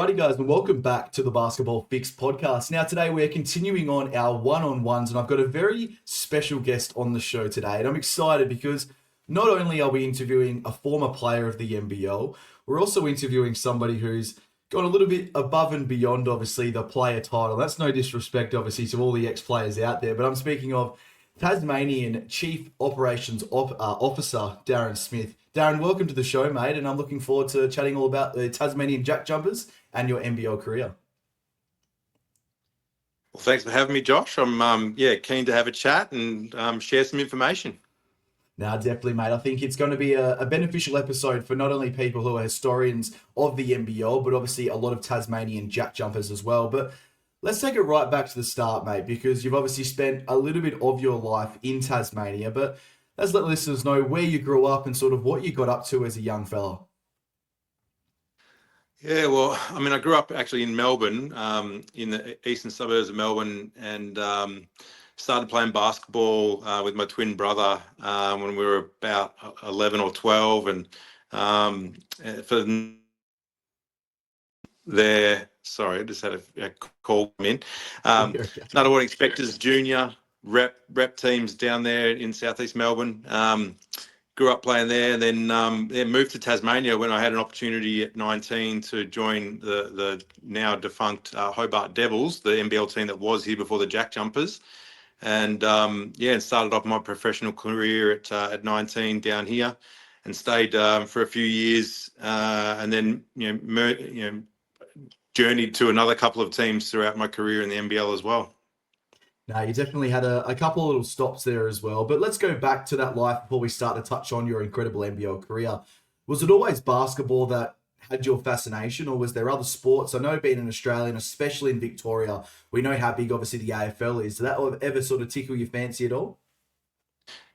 Alrighty, guys, and welcome back to the Basketball Fix podcast. Now, today we're continuing on our one-on-ones, and I've got a very special guest on the show today, and I'm excited because not only are we interviewing a former player of the NBL, we're also interviewing somebody who's gone a little bit above and beyond, obviously, the player title. That's no disrespect, obviously, to all the ex-players out there, but I'm speaking of Tasmanian Chief Operations Officer, Darren Smith. Darren, welcome to the show, mate, and I'm looking forward to chatting all about the Tasmanian JackJumpers and your NBL career. Well, thanks for having me, Josh. I'm keen to have a chat and share some information. No, definitely, mate. I think it's going to be a beneficial episode for not only people who are historians of the NBL, but obviously a lot of Tasmanian JackJumpers as well. But let's take it right back to the start, mate, because you've obviously spent a little bit of your life in Tasmania, but let's let listeners know where you grew up and sort of what you got up to as a young fella. Yeah, well, I mean, I grew up actually in Melbourne, in the eastern suburbs of Melbourne, and started playing basketball with my twin brother when we were about 11 or 12. And for there, sorry, I just had a call come in. Another one, Inspectors Junior rep teams down there in southeast Melbourne. Grew up playing there, then moved to Tasmania when I had an opportunity at 19 to join the now defunct Hobart Devils, the NBL team that was here before the JackJumpers, and and started off my professional career at 19 down here, and stayed for a few years, and then journeyed to another couple of teams throughout my career in the NBL as well. No, you definitely had a couple of little stops there as well. But let's go back to that life before we start to touch on your incredible NBL career. Was it always basketball that had your fascination, or was there other sports? I know being an Australian, especially in Victoria, we know how big obviously the AFL is. Did that ever sort of tickle your fancy at all?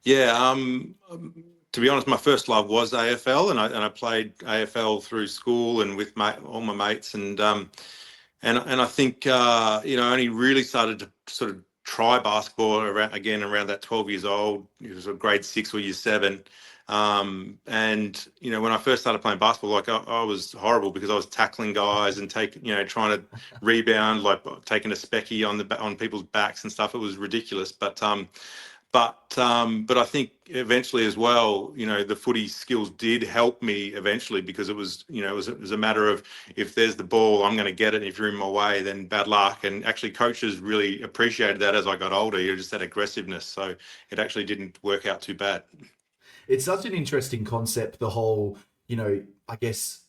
Yeah, to be honest, my first love was AFL, and I played AFL through school and with all my mates, and I think I only really started to sort of try basketball around that 12 years old. It was a grade 6 or year 7. And when I first started playing basketball, like I was horrible because I was tackling guys and trying to rebound, like taking a specky on people's backs and stuff. It was ridiculous. But I think eventually as well, the footy skills did help me eventually, because it was a matter of, if there's the ball, I'm going to get it. And if you're in my way, then bad luck. And actually coaches really appreciated that as I got older. Just that aggressiveness. So it actually didn't work out too bad. It's such an interesting concept, the whole, I guess,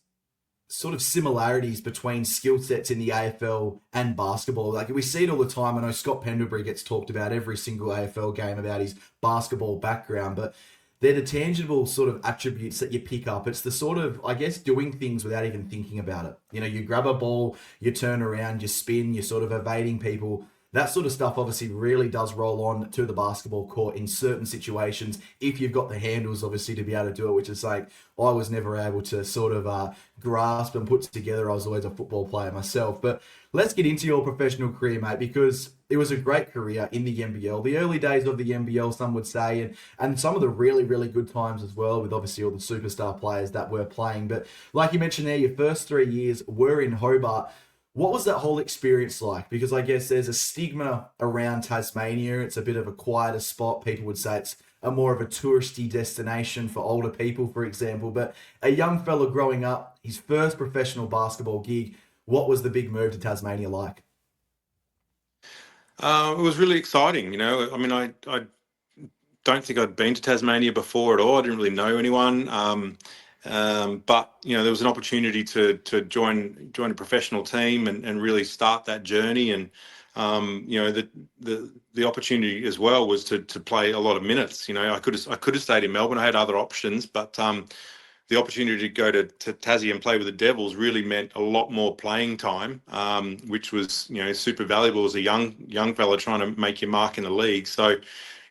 sort of similarities between skill sets in the AFL and basketball. Like, we see it all the time. I know Scott Pendlebury gets talked about every single AFL game about his basketball background, but they're the tangible sort of attributes that you pick up. It's the sort of, I guess, doing things without even thinking about it. You grab a ball, you turn around, you spin, you're sort of evading people. That sort of stuff obviously really does roll on to the basketball court in certain situations, if you've got the handles, obviously, to be able to do it, which is like, I was never able to sort of grasp and put together. I was always a football player myself. But let's get into your professional career, mate, because it was a great career in the NBL. The early days of the NBL, some would say, and some of the really, really good times as well, with obviously all the superstar players that were playing. But like you mentioned there, your first 3 years were in Hobart. What was that whole experience like? Because I guess there's a stigma around Tasmania. It's a bit of a quieter spot. People would say it's a more of a touristy destination for older people, for example. But a young fella growing up, his first professional basketball gig, what was the big move to Tasmania like? It was really exciting. I mean, I don't think I'd been to Tasmania before at all. I didn't really know anyone. But there was an opportunity to join a professional team and really start that journey. And the opportunity as well was to play a lot of minutes. I could have stayed in Melbourne. I had other options, but the opportunity to go to Tassie and play with the Devils really meant a lot more playing time, which was super valuable as a young fella trying to make your mark in the league. So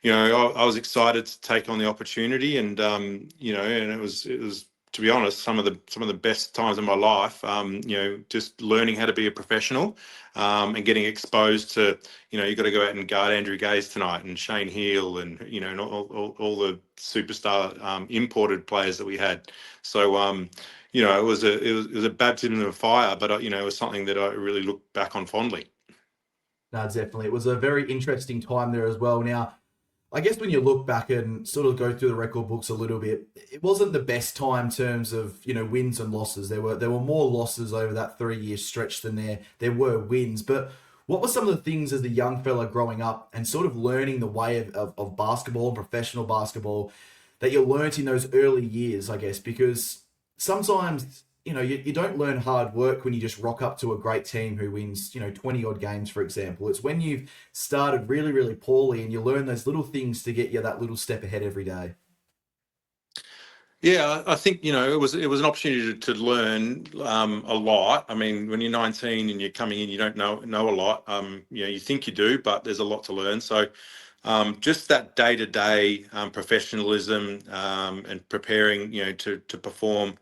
I was excited to take on the opportunity, and and it was, to be honest, some of the best times of my life. Just learning how to be a professional, and getting exposed to, you got to go out and guard Andrew Gaze tonight, and Shane Heal, and and all the superstar imported players that we had. So it was a baptism of fire, but it was something that I really look back on fondly. No, definitely. It was a very interesting time there as well. Now, I guess when you look back and sort of go through the record books a little bit, it wasn't the best time in terms of wins and losses. There were more losses over that 3 year stretch than there were wins. But what were some of the things as a young fella growing up and sort of learning the way of basketball and professional basketball that you learnt in those early years? I guess because sometimes you don't learn hard work when you just rock up to a great team who wins 20 odd games, for example. It's when you've started really, really poorly and you learn those little things to get you that little step ahead every day. Yeah, I think it was an opportunity to learn a lot. I mean, when you're 19 and you're coming in, you don't know a lot. You think you do, but there's a lot to learn. So just that day-to-day professionalism and preparing, to perform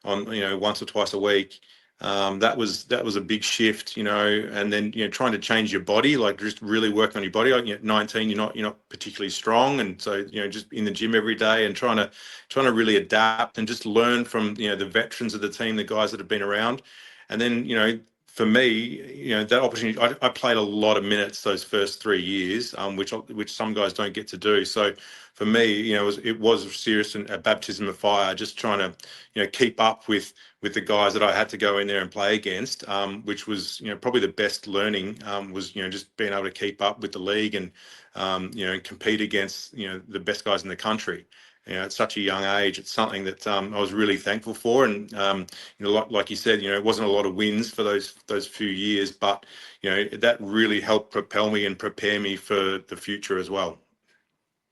on, once or twice a week. That was a big shift, and then trying to change your body, like just really work on your body. Like, at 19, you're not particularly strong, and so just in the gym every day and trying to really adapt and just learn from the veterans of the team, the guys that have been around, and then for me, that opportunity, I played a lot of minutes those first 3 years, which some guys don't get to do. So for me, it was serious and a baptism of fire, just trying to, keep up with the guys that I had to go in there and play against, which was, probably the best learning, was, just being able to keep up with the league and, and compete against, the best guys in the country. At such a young age, it's something that I was really thankful for. And, like you said, it wasn't a lot of wins for those few years, but, that really helped propel me and prepare me for the future as well.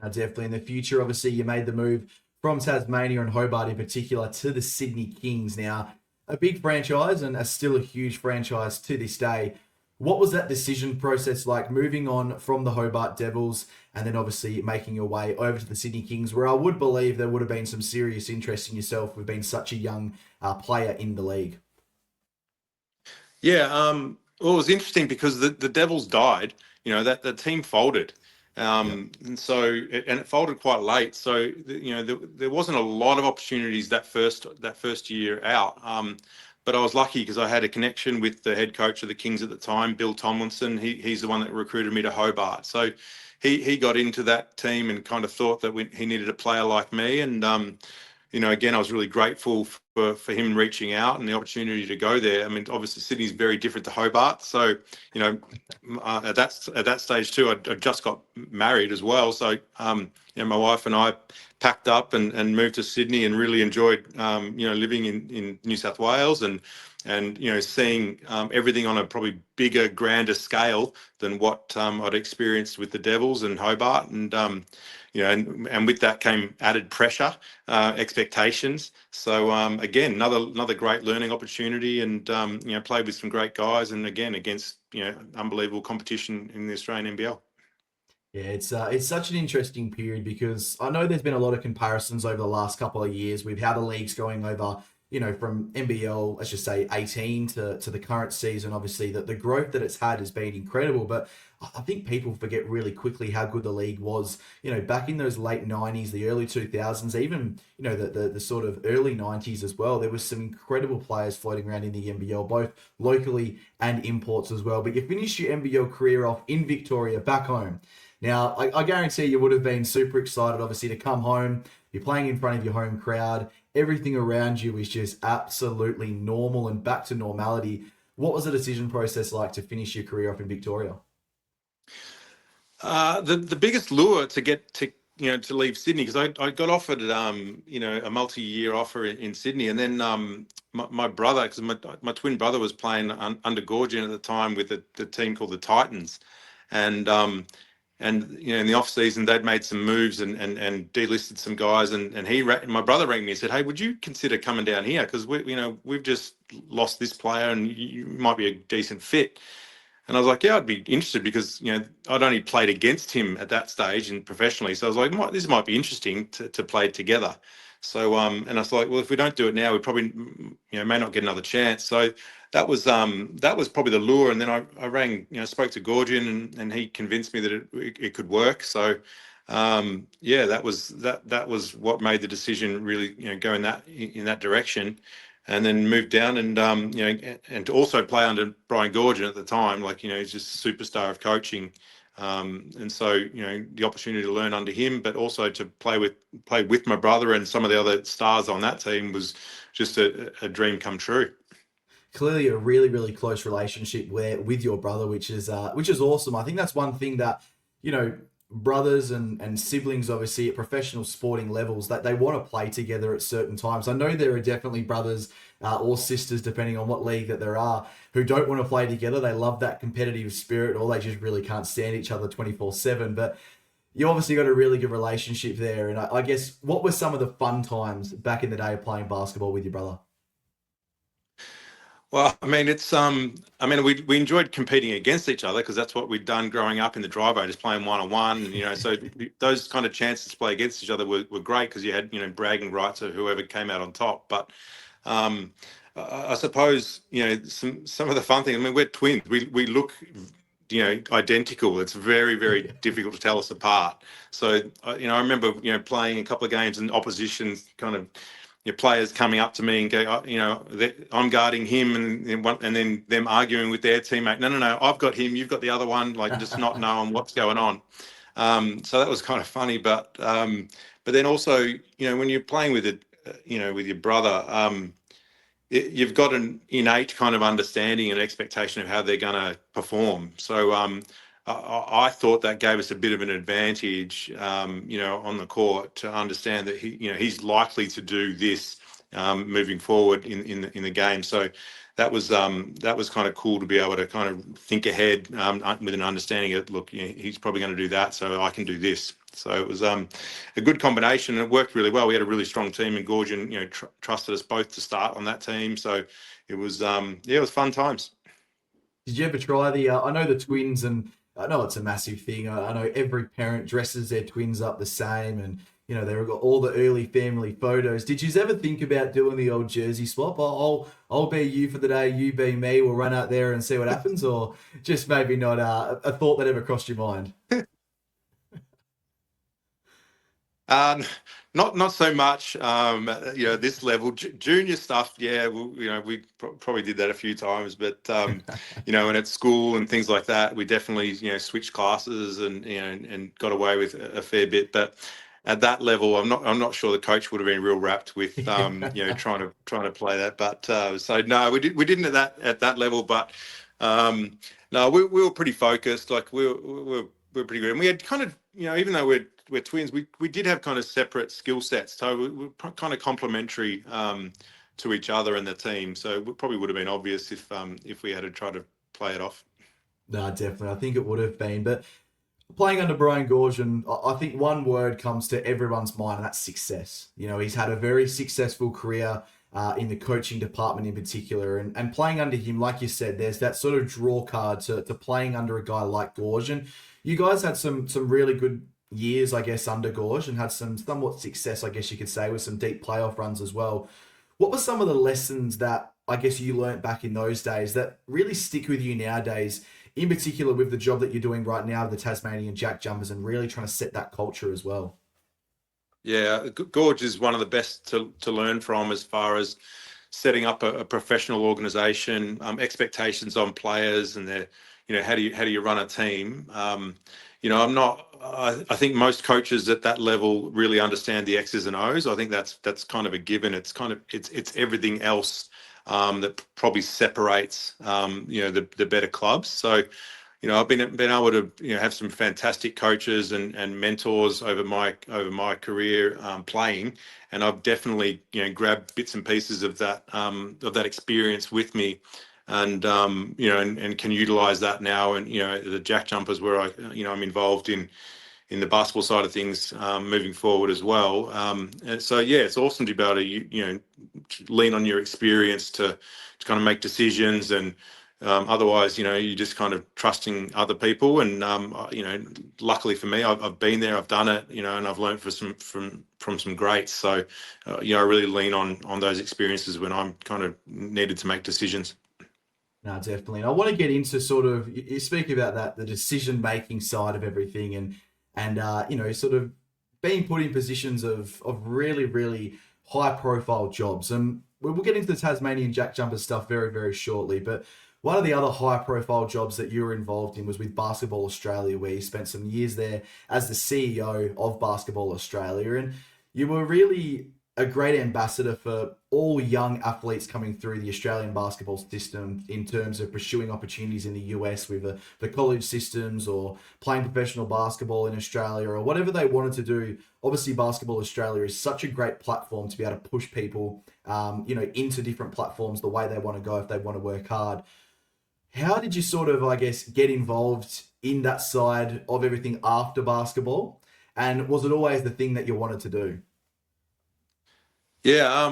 Definitely in the future, obviously, you made the move from Tasmania and Hobart in particular to the Sydney Kings. Now, a big franchise and still a huge franchise to this day. What was that decision process like, moving on from the Hobart Devils and then obviously making your way over to the Sydney Kings, where I would believe there would have been some serious interest in yourself with being such a young player in the league? Yeah, well, it was interesting because the Devils died. That the team folded, Yeah. and it folded quite late. So there wasn't a lot of opportunities that first year out. But I was lucky because I had a connection with the head coach of the Kings at the time, Bill Tomlinson. He's the one that recruited me to Hobart. So he got into that team and kind of thought that he needed a player like me. And again, I was really grateful for him reaching out and the opportunity to go there. I mean, obviously Sydney's very different to Hobart, so at that stage too, I just got married as well. So my wife and I packed up and moved to Sydney and really enjoyed living in New South Wales and seeing everything on a probably bigger, grander scale than what I'd experienced with the Devils and Hobart. And and with that came added pressure, expectations. So again, another great learning opportunity, and played with some great guys, and again against unbelievable competition in the Australian NBL. Yeah, it's such an interesting period because I know there's been a lot of comparisons over the last couple of years with how the league's going over, from NBL, let's just say 18 to the current season. Obviously, the growth that it's had has been incredible, but I think people forget really quickly how good the league was, back in those late 90s, the early 2000s, even, the sort of early 90s as well. There was some incredible players floating around in the NBL, both locally and imports as well. But you finished your NBL career off in Victoria, back home. Now, I guarantee you would have been super excited, obviously, to come home. You're playing in front of your home crowd. Everything around you is just absolutely normal and back to normality. What was the decision process like to finish your career off in Victoria? The biggest lure to get to leave Sydney, because I got offered a multi-year offer in Sydney, and then my brother, because my twin brother was playing under Gorgian at the time with the team called the Titans, and in the off season they'd made some moves and delisted some guys, and my brother rang me and said, "Hey, would you consider coming down here, because we've just lost this player and you might be a decent fit." And I was like, "Yeah, I'd be interested," because I'd only played against him at that stage and professionally. So I was like, "This might be interesting to play together." So and I was like, "Well, if we don't do it now, we probably may not get another chance." So that was probably the lure. And then I rang, spoke to Gorgian, and he convinced me that it could work. So yeah, that was what made the decision really go in that direction. and then moved down and and to also play under Brian Gorgon at the time. Like, he's just a superstar of coaching. And so, the opportunity to learn under him, but also to play with my brother and some of the other stars on that team was just a dream come true. Clearly a really, really close relationship with your brother, which is awesome. I think that's one thing that, brothers and siblings, obviously at professional sporting levels, that they want to play together at certain times. I know there are definitely brothers or sisters, depending on what league that there are, who don't want to play together. They love that competitive spirit, or they just really can't stand each other 24/7. But you obviously got a really good relationship there. And I guess, what were some of the fun times back in the day of playing basketball with your brother? Well, I mean, we enjoyed competing against each other because that's what we'd done growing up in the driveway, just playing one-on-one. And, so those kind of chances to play against each other were great because you had, bragging rights of whoever came out on top. But I suppose, some of the fun things, I mean, we're twins. We look, identical. It's very, very difficult to tell us apart. So, I remember, playing a couple of games and opposition kind of, your players coming up to me and go, I'm guarding him, and then them arguing with their teammate. No, I've got him, you've got the other one, like just not knowing what's going on. So that was kind of funny, but then also, when you're playing with it, with your brother, you've got an innate kind of understanding and expectation of how they're going to perform. So I thought that gave us a bit of an advantage, on the court, to understand that he's likely to do this moving forward in the game. So that was kind of cool to be able to kind of think ahead with an understanding of, look, he's probably going to do that, so I can do this. So it was a good combination, and it worked really well. We had a really strong team, and Gorgon, trusted us both to start on that team. So it was, it was fun times. Did you ever try I know the twins, and I know it's a massive thing. I know every parent dresses their twins up the same, and, they've got all the early family photos. Did you ever think about doing the old jersey swap? I'll be you for the day, you be me. We'll run out there and see what happens, or just maybe not a thought that ever crossed your mind? Not so much. This level, junior stuff. Yeah, we probably did that a few times, but and at school and things like that, we definitely switched classes and got away with a fair bit. But at that level, I'm not sure the coach would have been real wrapped with trying to play that. But so no, we didn't at that level. But no, we were pretty focused. Like we're pretty good, and we had kind of even though we're twins, we did have kind of separate skill sets, so we're kind of complementary to each other and the team. So it probably would have been obvious if we had to try to play it off. No, definitely. I think it would have been. But playing under Brian Gorgon, I think one word comes to everyone's mind, and that's success. He's had a very successful career in the coaching department in particular. And playing under him, like you said, there's that sort of draw card to playing under a guy like Gorgon. You guys had some really good years, I guess, under Gorge, and had some somewhat success, I guess you could say, with some deep playoff runs as well. What were some of the lessons that I guess you learnt back in those days that really stick with you nowadays, in particular with the job that you're doing right now with the Tasmanian JackJumpers, and really trying to set that culture as well? Yeah, Gorge is one of the best to learn from as far as setting up a professional organisation, expectations on players, and their, how do you run a team? I think most coaches at that level really understand the X's and O's. I think that's kind of a given. It's everything else that probably separates the better clubs. So I've been able to have some fantastic coaches and mentors over my career playing, and I've definitely grabbed bits and pieces of that experience with me, and and can utilize that now. And the JackJumpers, where I'm involved in the basketball side of things moving forward as well. And so it's awesome to be able to lean on your experience to kind of make decisions, and otherwise you're just kind of trusting other people. And luckily for me, I've been there, I've done it, and I've learned from some greats. So I really lean on those experiences when I'm kind of needed to make decisions. No, definitely. And I want to get into sort of, you speak about that, the decision-making side of everything, and sort of being put in positions of really, really high-profile jobs. And we'll get into the Tasmanian JackJumpers stuff very, very shortly. But one of the other high-profile jobs that you were involved in was with Basketball Australia, where you spent some years there as the CEO of Basketball Australia, and you were really a great ambassador for all young athletes coming through the Australian basketball system in terms of pursuing opportunities in the US with the college systems or playing professional basketball in Australia or whatever they wanted to do. Obviously, Basketball Australia is such a great platform to be able to push people, into different platforms the way they want to go if they want to work hard. How did you sort of, I guess, get involved in that side of everything after basketball? And was it always the thing that you wanted to do? Yeah,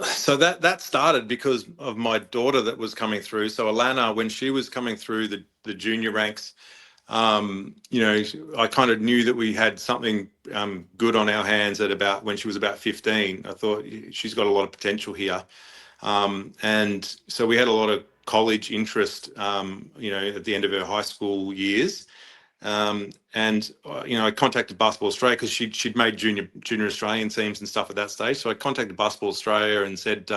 so that started because of my daughter that was coming through. So Alana, when she was coming through the junior ranks, I kind of knew that we had something good on our hands at about when she was about 15. I thought she's got a lot of potential here. And so we had a lot of college interest, at the end of her high school years. I contacted Basketball Australia because she'd made junior Australian teams and stuff at that stage. So I contacted Basketball Australia and said,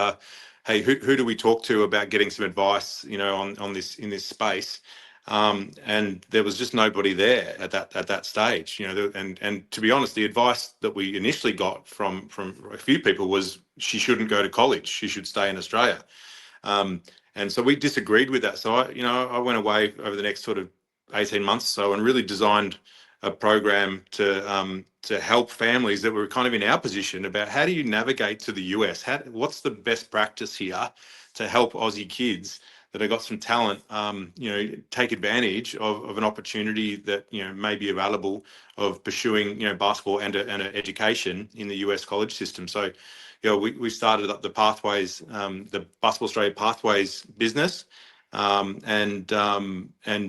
"Hey, who do we talk to about getting some advice, on this in this space?" And there was just nobody there at that stage, and to be honest, the advice that we initially got from a few people was she shouldn't go to college, she should stay in Australia. And so we disagreed with that. So I went away over the next sort of 18 months or so and really designed a program to help families that were kind of in our position about how do you navigate to the US? What's the best practice here to help Aussie kids that have got some talent, take advantage of an opportunity that, may be available of pursuing, basketball and an education in the US college system. So, we started up the Pathways, the Basketball Australia Pathways business, and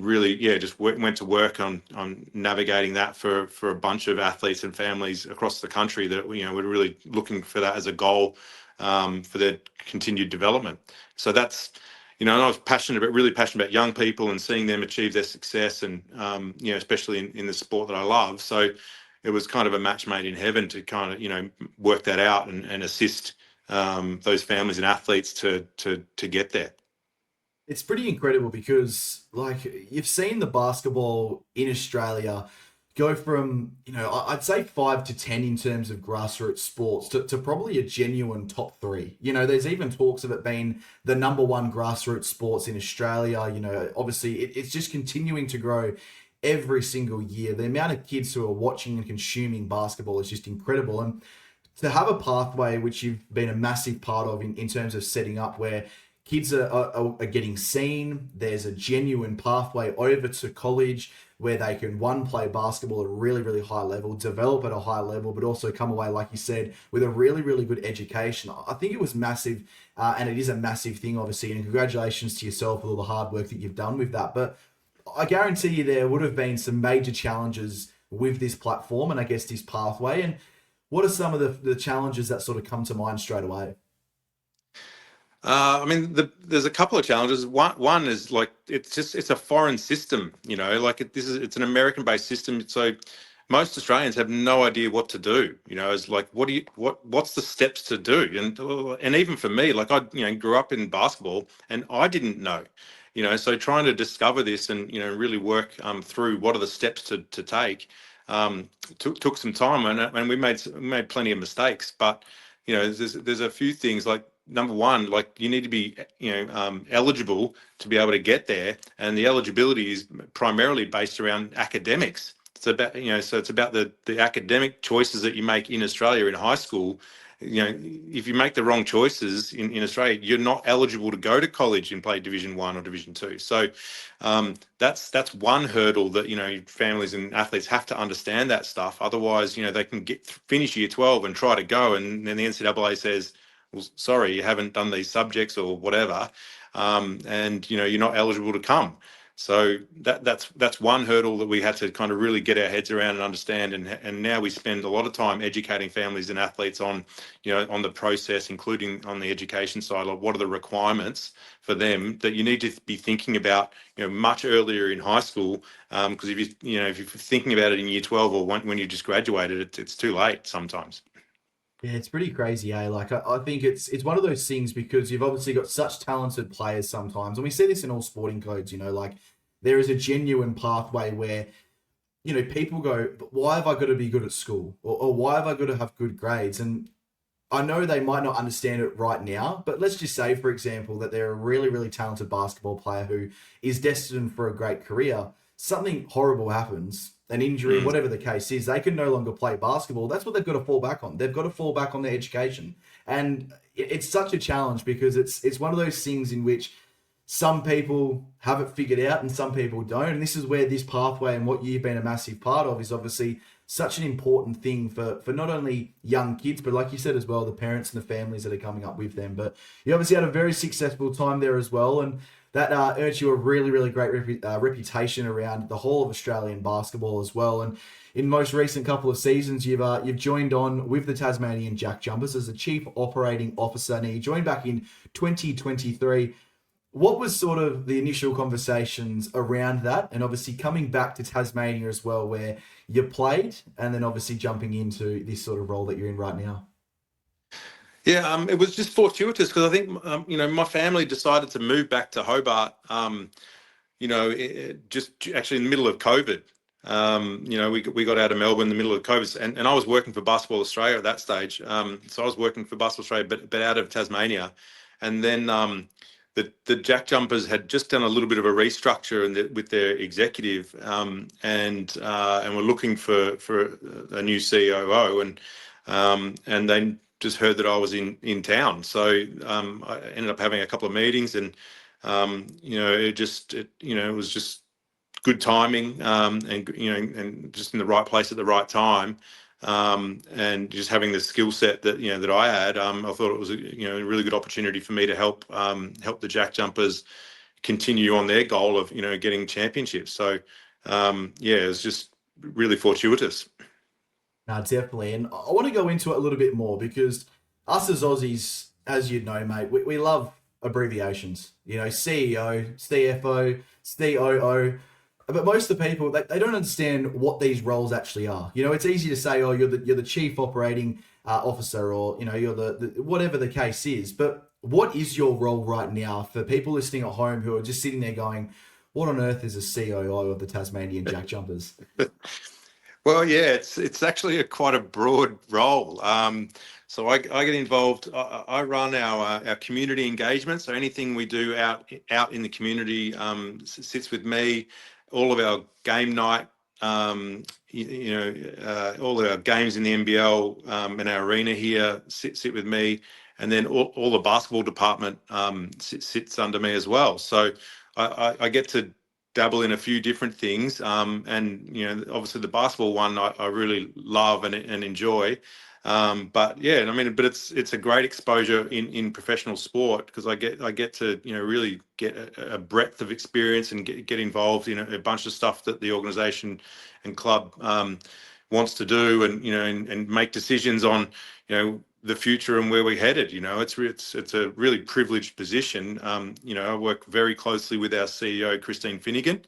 really, just went to work on navigating that for a bunch of athletes and families across the country that were really looking for that as a goal for their continued development. So that's, and I was really passionate about young people and seeing them achieve their success, and especially in the sport that I love. So it was kind of a match made in heaven to kind of work that out and assist those families and athletes to get there. It's pretty incredible because, like, you've seen the basketball in Australia go from, I'd say 5 to 10 in terms of grassroots sports to probably a genuine top three. There's even talks of it being the number one grassroots sports in Australia. Obviously, it's just continuing to grow every single year. The amount of kids who are watching and consuming basketball is just incredible. And to have a pathway, which you've been a massive part of in terms of setting up, where kids are getting seen. There's a genuine pathway over to college where they can, one, play basketball at a really, really high level, develop at a high level, but also come away, like you said, with a really, really good education. I think it was massive, and it is a massive thing, obviously, and congratulations to yourself with all the hard work that you've done with that. But I guarantee you there would have been some major challenges with this platform and I guess this pathway. And what are some of the challenges that sort of come to mind straight away? There's a couple of challenges. One is like it's a foreign system, it's an American-based system. So most Australians have no idea what to do. It's like what's the steps to do? And even for me, like I grew up in basketball and I didn't know. So trying to discover this and really work through what are the steps to take took some time, and we made plenty of mistakes. But there's a few things like. Number one, like you need to be, eligible to be able to get there, and the eligibility is primarily based around academics. It's about, so it's about the academic choices that you make in Australia in high school. If you make the wrong choices in Australia, you're not eligible to go to college and play Division 1 or Division 2. So that's one hurdle that families and athletes have to understand that stuff. Otherwise, they can finish year 12 and try to go, and then the NCAA says, well, sorry, you haven't done these subjects or whatever, and you're not eligible to come. So that's one hurdle that we had to kind of really get our heads around and understand. And now we spend a lot of time educating families and athletes on on the process, including on the education side, like what are the requirements for them that you need to be thinking about much earlier in high school, because if you're thinking about it in year 12 or when you just graduated, it's too late sometimes. Yeah, it's pretty crazy, eh? Like I think it's one of those things because you've obviously got such talented players sometimes, and we see this in all sporting codes. Like there is a genuine pathway where people go, "But why have I got to be good at school, or why have I got to have good grades?" And I know they might not understand it right now, but let's just say, for example, that they're a really, really talented basketball player who is destined for a great career. Something horrible happens, an injury, Mm. whatever the case is, they can no longer play basketball. That's what they've got to fall back on. They've got to fall back on their education. And it's such a challenge because it's one of those things in which some people have it figured out and some people don't. And this is where this pathway and what you've been a massive part of is obviously such an important thing for not only young kids, but like you said as well, the parents and the families that are coming up with them. But you obviously had a very successful time there as well. And that earned you a really, really great reputation around the whole of Australian basketball as well. And in the most recent couple of seasons, you've joined on with the Tasmanian JackJumpers as the Chief Operating Officer. And you joined back in 2023. What was sort of the initial conversations around that, and obviously coming back to Tasmania as well, where you played, and then obviously jumping into this sort of role that you're in right now? Yeah, it was just fortuitous because I think my family decided to move back to Hobart. Just actually in the middle of COVID. We got out of Melbourne in the middle of COVID, and I was working for Basketball Australia at that stage. So I was working for Basketball Australia, but out of Tasmania, and then the Jack Jumpers had just done a little bit of a restructure with their executive, and were looking for a new COO, and they just heard that I was in town, so I ended up having a couple of meetings, and it was just good timing, and just in the right place at the right time, and just having the skill set that I had. I thought it was a really good opportunity for me to help the Jack Jumpers continue on their goal of getting championships. So it was just really fortuitous. No, definitely. And I want to go into it a little bit more because us as Aussies, as you know, mate, we love abbreviations. CEO, CFO, COO. But most of the people, they don't understand what these roles actually are. It's easy to say, oh, you're the chief operating officer, or you're the whatever the case is. But what is your role right now for people listening at home who are just sitting there going, what on earth is a COO of the Tasmanian Jack Jumpers? Well, yeah, it's actually quite a broad role. So I get involved. I run our community engagement. So anything we do out in the community sits with me. All of our game night, all of our games in the NBL, in our arena here sit with me, and then all the basketball department sits under me as well. So I get to dabble in a few different things, and obviously the basketball one I really love and enjoy, but yeah, I mean, but it's a great exposure in professional sport because I get to really get a breadth of experience and get involved in a bunch of stuff that the organization and club wants to do, and make decisions on the future and where we're headed. It's a really privileged position. I work very closely with our CEO, Christine Finnegan,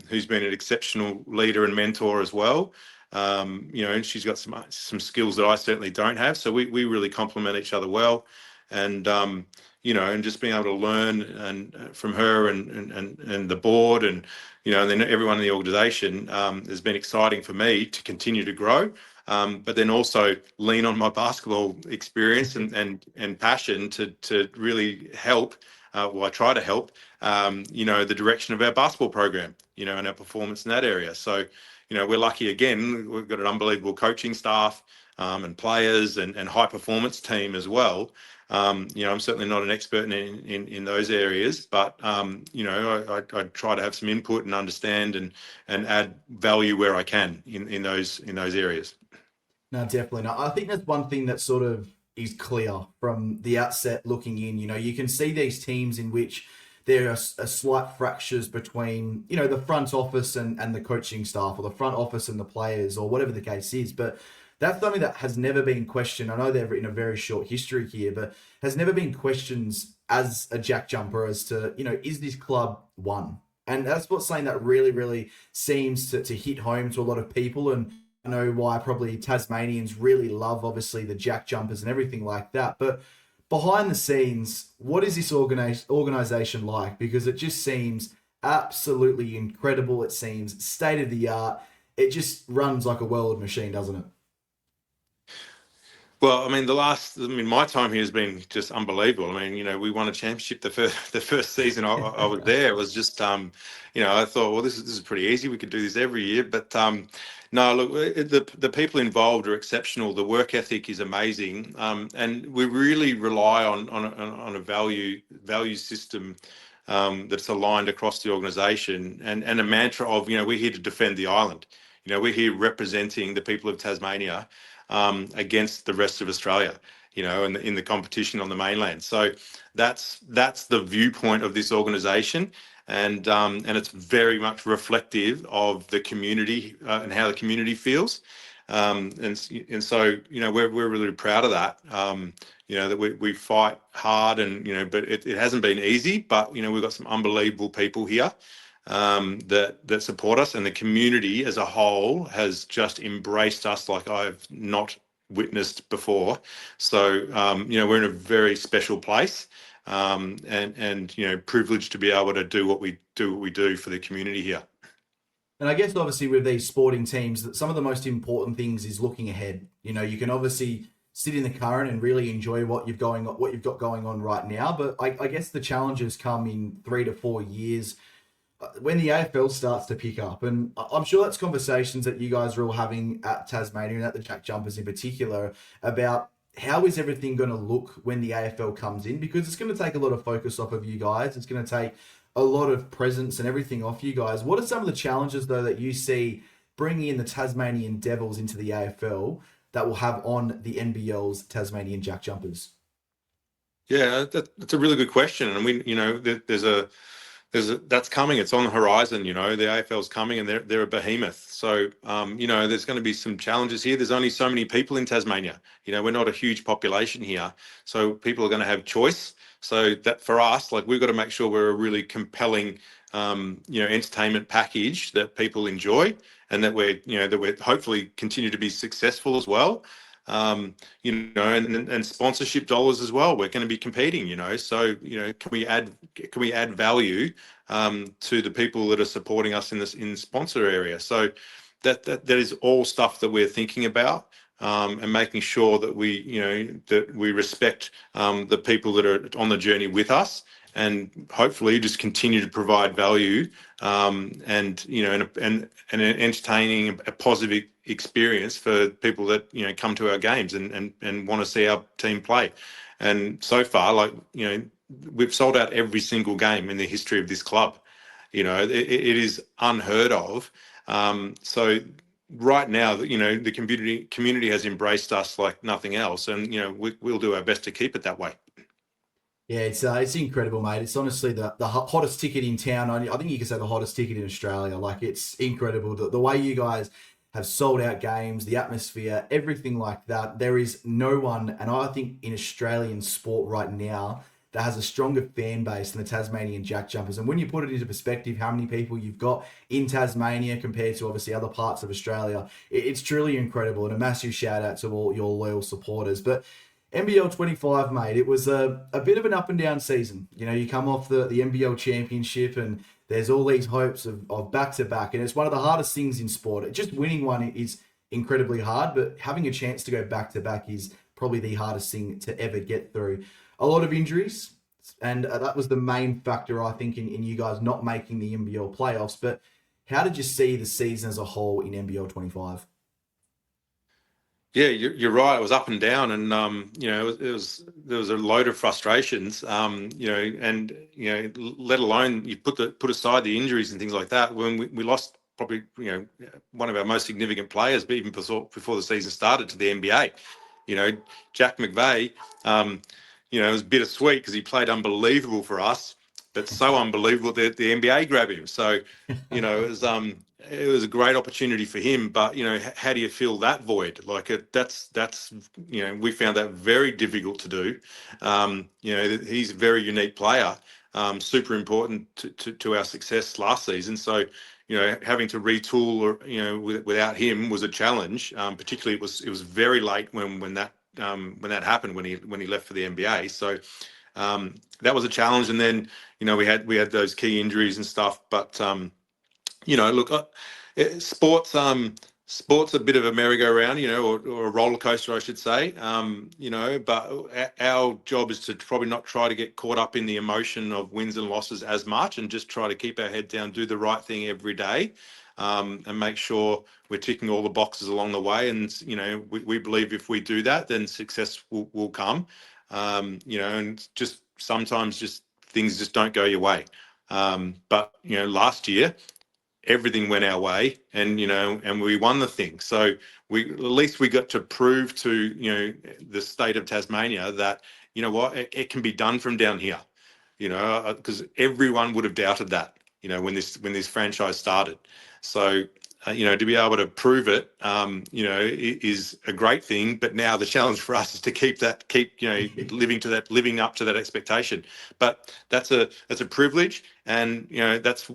who's been an exceptional leader and mentor as well. And she's got some skills that I certainly don't have. So we really complement each other well. And, and just being able to learn and from her and the board, and then everyone in the organization, has been exciting for me to continue to grow. But then also lean on my basketball experience and passion to really help. I try to help, the direction of our basketball program, and our performance in that area. So, we're lucky again. We've got an unbelievable coaching staff, and players and high performance team as well. I'm certainly not an expert in those areas, but I try to have some input and understand and add value where I can in those areas. No, definitely. No, I think that's one thing that sort of is clear from the outset looking in. You can see these teams in which there are slight fractures between, the front office and the coaching staff, or the front office and the players, or whatever the case is. But that's something that has never been questioned. I know they've written a very short history here, but has never been questions as a Jack Jumper as to, is this club one? And that's what's something that really, really seems to hit home to a lot of people. And know why probably Tasmanians really love, obviously, the Jack Jumpers and everything like that. But behind the scenes, what is this organization like? Because it just seems absolutely incredible. It seems state of the art. It just runs like a well-oiled machine, doesn't it? Well, my time here has been just unbelievable. I mean, we won a championship the first season I was there. It was just, I thought, well, this is pretty easy. We could do this every year. But no, look, the people involved are exceptional. The work ethic is amazing, and we really rely on a value system that's aligned across the organisation, and a mantra of, we're here to defend the island. We're here representing the people of Tasmania against the rest of Australia, in the competition on the mainland. So that's the viewpoint of this organisation, and it's very much reflective of the community and how the community feels. And so we're really proud of that. That we fight hard, and but it hasn't been easy. But we've got some unbelievable people here that support us, and the community as a whole has just embraced us like I've not witnessed before. So we're in a very special place, and privileged to be able to do what we do for the community here. And I guess obviously with these sporting teams, that some of the most important things is looking ahead. You can obviously sit in the current and really enjoy what you've got going on right now. But I guess the challenges come in 3 to 4 years when the AFL starts to pick up. And I'm sure that's conversations that you guys are all having at Tasmania and at the Jack Jumpers in particular about how is everything going to look when the AFL comes in, because it's going to take a lot of focus off of you guys. It's going to take a lot of presence and everything off you guys. What are some of the challenges, though, that you see bringing in the Tasmanian Devils into the AFL that will have on the NBL's Tasmanian JackJumpers? Yeah, that's a really good question. And that's coming. It's on the horizon. The AFL's coming, and they're a behemoth. So there's going to be some challenges here. There's only so many people in Tasmania. We're not a huge population here, so people are going to have choice. So that for us, like, we've got to make sure we're a really compelling, entertainment package that people enjoy, and that we're hopefully continue to be successful as well. And sponsorship dollars as well. We're going to be competing. So can we add value to the people that are supporting us in sponsor area? So that is all stuff that we're thinking about. And making sure that we respect the people that are on the journey with us, and hopefully just continue to provide value, and an entertaining, a positive experience for people that come to our games and want to see our team play. And so far, we've sold out every single game in the history of this club. It is unheard of. So right now, the community has embraced us like nothing else, and we'll do our best to keep it that way. Yeah, it's incredible, mate. It's honestly the hottest ticket in town. I think you can say the hottest ticket in Australia. Like, it's incredible the way you guys have sold out games, the atmosphere, everything like that. There is no one, and I think in Australian sport right now, that has a stronger fan base than the Tasmanian JackJumpers. And when you put it into perspective, how many people you've got in Tasmania compared to obviously other parts of Australia, it's truly incredible. And a massive shout out to all your loyal supporters. But NBL 25, mate, it was a bit of an up and down season. You come off the NBL championship, and there's all these hopes of back-to-back. And it's one of the hardest things in sport. Just winning one is incredibly hard, but having a chance to go back-to-back is probably the hardest thing to ever get through. A lot of injuries, and that was the main factor, I think, in you guys not making the NBL playoffs. But how did you see the season as a whole in NBL 25? Yeah, you're right. It was up and down, and there was a load of frustrations, and let alone you put aside the injuries and things like that. When we lost probably one of our most significant players, even before the season started, to the NBA. Jack McVeigh. It was bittersweet because he played unbelievable for us, but so unbelievable that the NBA grabbed him. So it was a great opportunity for him, but how do you fill that void? That's we found that very difficult to do. He's a very unique player, super important to our success last season. So, having to retool, or without him was a challenge. Particularly, it was very late when that happened, when he left for the NBA. So that was a challenge. And then we had those key injuries and stuff. But look, sports sports a bit of a merry-go-round, or a roller coaster, I should say. But our job is to probably not try to get caught up in the emotion of wins and losses as much, and just try to keep our head down, do the right thing every day, and make sure we're ticking all the boxes along the way. And we believe if we do that, then success will come. And just sometimes just things just don't go your way. But last year everything went our way, and we won the thing. So at least we got to prove to the state of Tasmania that what, it can be done from down here. Because everyone would have doubted that when this franchise started. So to be able to prove it, is a great thing. But now the challenge for us is to keep living up to that expectation. But that's a privilege, and that's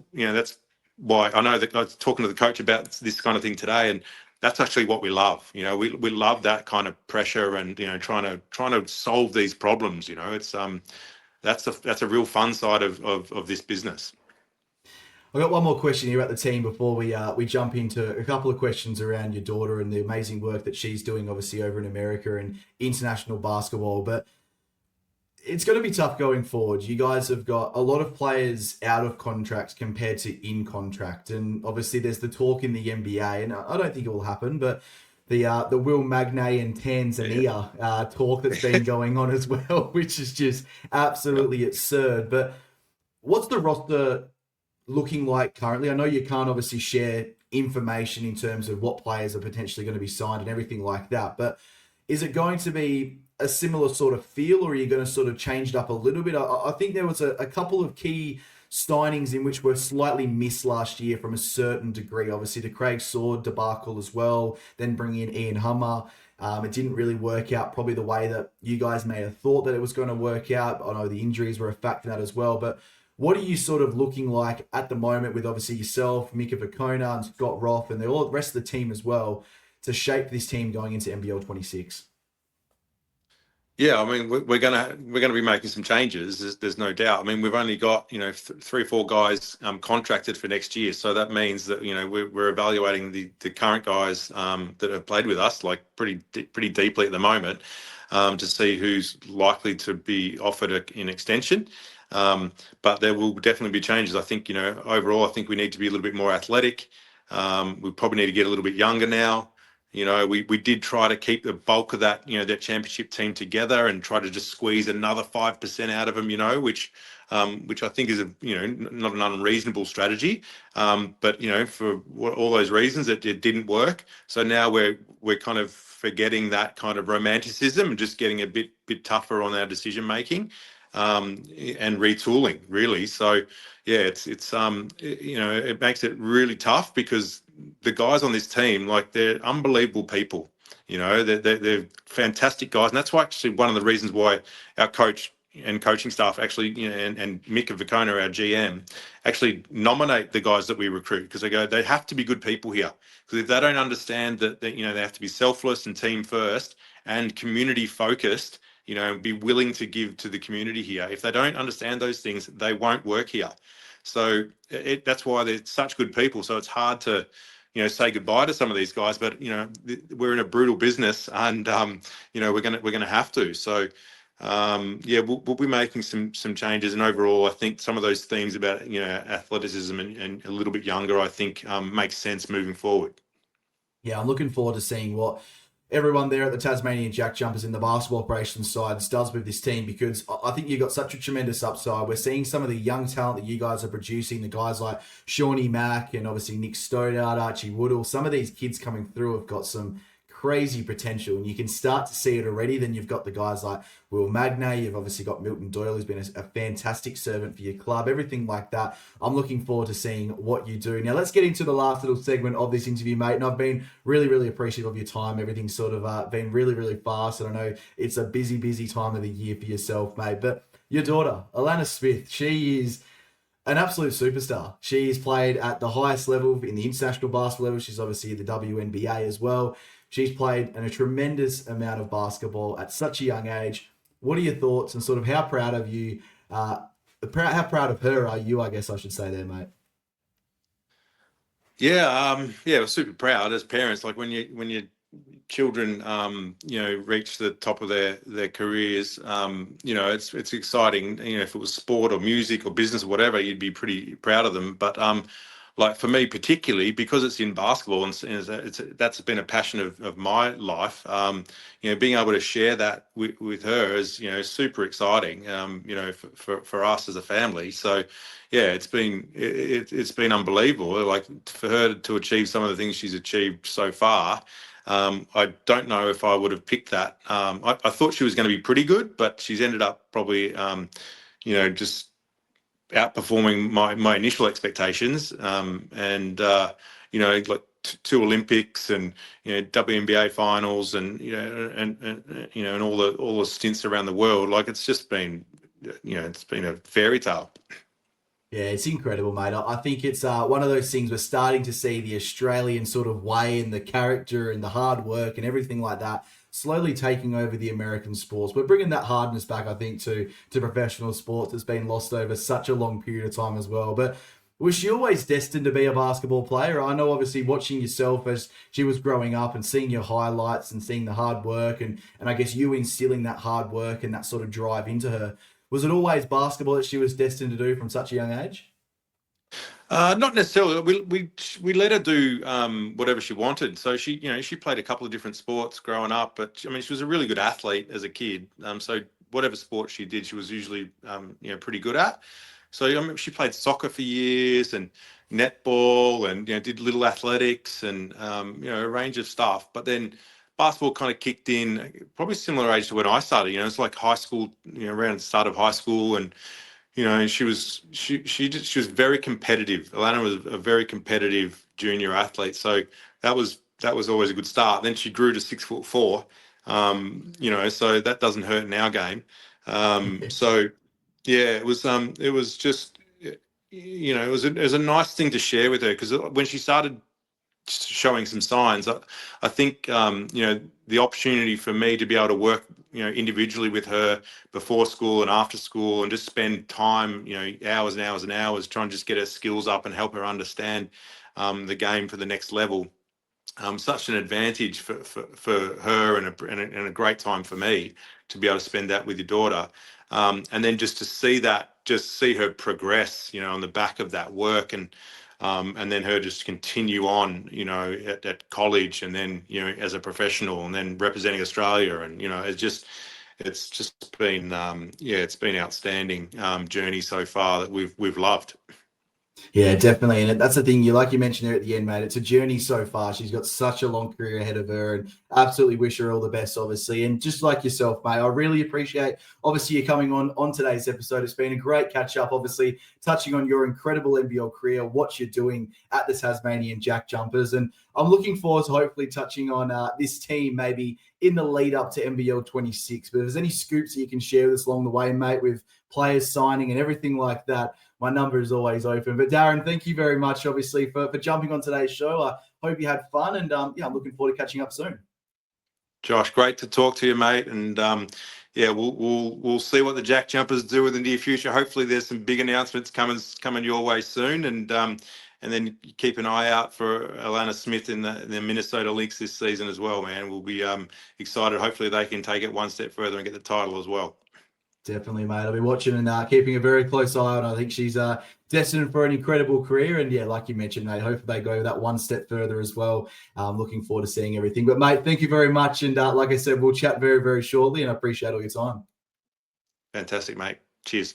why I know that I was talking to the coach about this kind of thing today, and that's actually what we love. We love that kind of pressure, and trying to solve these problems. It's that's a real fun side of this business. I've got one more question here about the team before we jump into a couple of questions around your daughter and the amazing work that she's doing, obviously, over in America and international basketball. But it's going to be tough going forward. You guys have got a lot of players out of contract compared to in contract. And obviously there's the talk in the NBA, and I don't think it will happen, but the Will Magnay and Tanzania talk that's been going on as well, which is just absolutely absurd. But what's the roster looking like currently? I know you can't obviously share information in terms of what players are potentially going to be signed and everything like that, but is it going to be a similar sort of feel, or are you going to sort of change it up a little bit? I think there was a couple of key signings in which were slightly missed last year from a certain degree. Obviously, the Craig Sword debacle as well, then bringing in Ian Hummer. It didn't really work out probably the way that you guys may have thought that it was going to work out. I know the injuries were a factor in that as well, but what are you sort of looking like at the moment with obviously yourself, Mika Vicona, and Scott Roth, and the rest of the team as well, to shape this team going into NBL 26? Yeah, I mean, we're gonna be making some changes. There's no doubt. I mean, we've only got 3 or 4 guys contracted for next year, so that means that we're evaluating the current guys that have played with us like pretty deeply at the moment, to see who's likely to be offered an extension. But there will definitely be changes. I think overall, I think we need to be a little bit more athletic. We probably need to get a little bit younger now. We did try to keep the bulk of that championship team together and try to just squeeze another 5% out of them, which I think is not an unreasonable strategy. But for all those reasons, it didn't work. So now we're kind of forgetting that kind of romanticism and just getting a bit tougher on our decision making, and retooling, really. So yeah, it makes it really tough, because the guys on this team, like, they're unbelievable people. They're fantastic guys, and that's why actually one of the reasons why our coach and coaching staff actually, and Mika Vicona, our GM, actually nominate the guys that we recruit, because they have to be good people here. Because if they don't understand that they have to be selfless and team first and community focused, be willing to give to the community here. If they don't understand those things, they won't work here. So that's why they're such good people. So it's hard to, say goodbye to some of these guys. But we're in a brutal business, and we're gonna have to. So we'll be making some changes. And overall, I think some of those themes about athleticism and a little bit younger, I think makes sense moving forward. Yeah, I'm looking forward to seeing what everyone there at the Tasmania JackJumpers in the basketball operations side does with this team, because I think you've got such a tremendous upside. We're seeing some of the young talent that you guys are producing, the guys like Shawnee Mack and obviously Nick Stoddard, Archie Woodall. Some of these kids coming through have got some crazy potential, and you can start to see it already. Then you've got the guys like Will Magnay, you've obviously got Milton Doyle, who's been a fantastic servant for your club, everything like that. I'm looking forward to seeing what you do. Now let's get into the last little segment of this interview, mate, and I've been really appreciative of your time. Everything's sort of been really fast, and I know it's a busy time of the year for yourself, mate, but your daughter, Alana Smith, she is an absolute superstar. She's played at the highest level in the international basketball level. She's obviously the WNBA as well. She's played in a tremendous amount of basketball at such a young age. What are your thoughts and sort of how proud of you, how proud of her are you, I guess I should say there, mate? Yeah, we're super proud as parents. Like when your children, reach the top of their careers, it's exciting. If it was sport or music or business or whatever, you'd be pretty proud of them. But like for me particularly, because it's in basketball and that's been a passion of my life. Being able to share that with her is super exciting. For us as a family. So yeah, it's been unbelievable. Like for her to achieve some of the things she's achieved so far. I don't know if I would have picked that. I thought she was going to be pretty good, but she's ended up probably, just outperforming my initial expectations. Like two Olympics and WNBA finals and and all the stints around the world. Like it's just been, it's been a fairy tale. Yeah, it's incredible, mate. I think it's one of those things we're starting to see the Australian sort of way and the character and the hard work and everything like that slowly taking over the American sports. We're bringing that hardness back, I think, to professional sports that's been lost over such a long period of time as well. But was she always destined to be a basketball player? I know, obviously, watching yourself as she was growing up and seeing your highlights and seeing the hard work and I guess you instilling that hard work and that sort of drive into her. Was it always basketball that she was destined to do from such a young age? Not necessarily. We let her do whatever she wanted. So she played a couple of different sports growing up, but I mean she was a really good athlete as a kid. So whatever sport she did, she was usually pretty good at. So I mean, she played soccer for years and netball and did little athletics and a range of stuff. But then basketball kind of kicked in probably similar age to when I started. It's like high school, around the start of high school and she was very competitive. Alana was a very competitive junior athlete, so that was always a good start. Then she grew to 6'4", so that doesn't hurt in our game. So yeah, it was just it was a nice thing to share with her because when she started showing some signs. I think the opportunity for me to be able to work individually with her before school and after school and just spend time hours and hours and hours trying to just get her skills up and help her understand the game for the next level. Such an advantage for her and a great time for me to be able to spend that with your daughter. And then just to see her progress, on the back of that work and then her just continue on, at college and then, as a professional and then representing Australia. And, it's just been, it's been outstanding journey so far that we've loved. Yeah, definitely. And that's the thing, you mentioned there at the end, mate. It's a journey so far. She's got such a long career ahead of her and absolutely wish her all the best, obviously. And just like yourself, mate, I really appreciate, obviously, you coming on today's episode. It's been a great catch up, obviously, touching on your incredible NBL career, what you're doing at the Tasmanian JackJumpers. And I'm looking forward to hopefully touching on this team maybe in the lead up to NBL 26. But if there's any scoops that you can share with us along the way, mate, with players signing and everything like that, my number is always open. But Darren, thank you very much, obviously, for jumping on today's show. I hope you had fun, and I'm looking forward to catching up soon. Josh, great to talk to you, mate. And we'll see what the Jack Jumpers do in the near future. Hopefully, there's some big announcements coming your way soon, and then keep an eye out for Alana Smith in the Minnesota Lynx this season as well, man. We'll be excited. Hopefully, they can take it one step further and get the title as well. Definitely, mate. I'll be watching and keeping a very close eye on. I think she's destined for an incredible career. And yeah, like you mentioned, mate, hopefully they go that one step further as well. Looking forward to seeing everything. But mate, thank you very much. And like I said, we'll chat very, very shortly. And I appreciate all your time. Fantastic, mate. Cheers.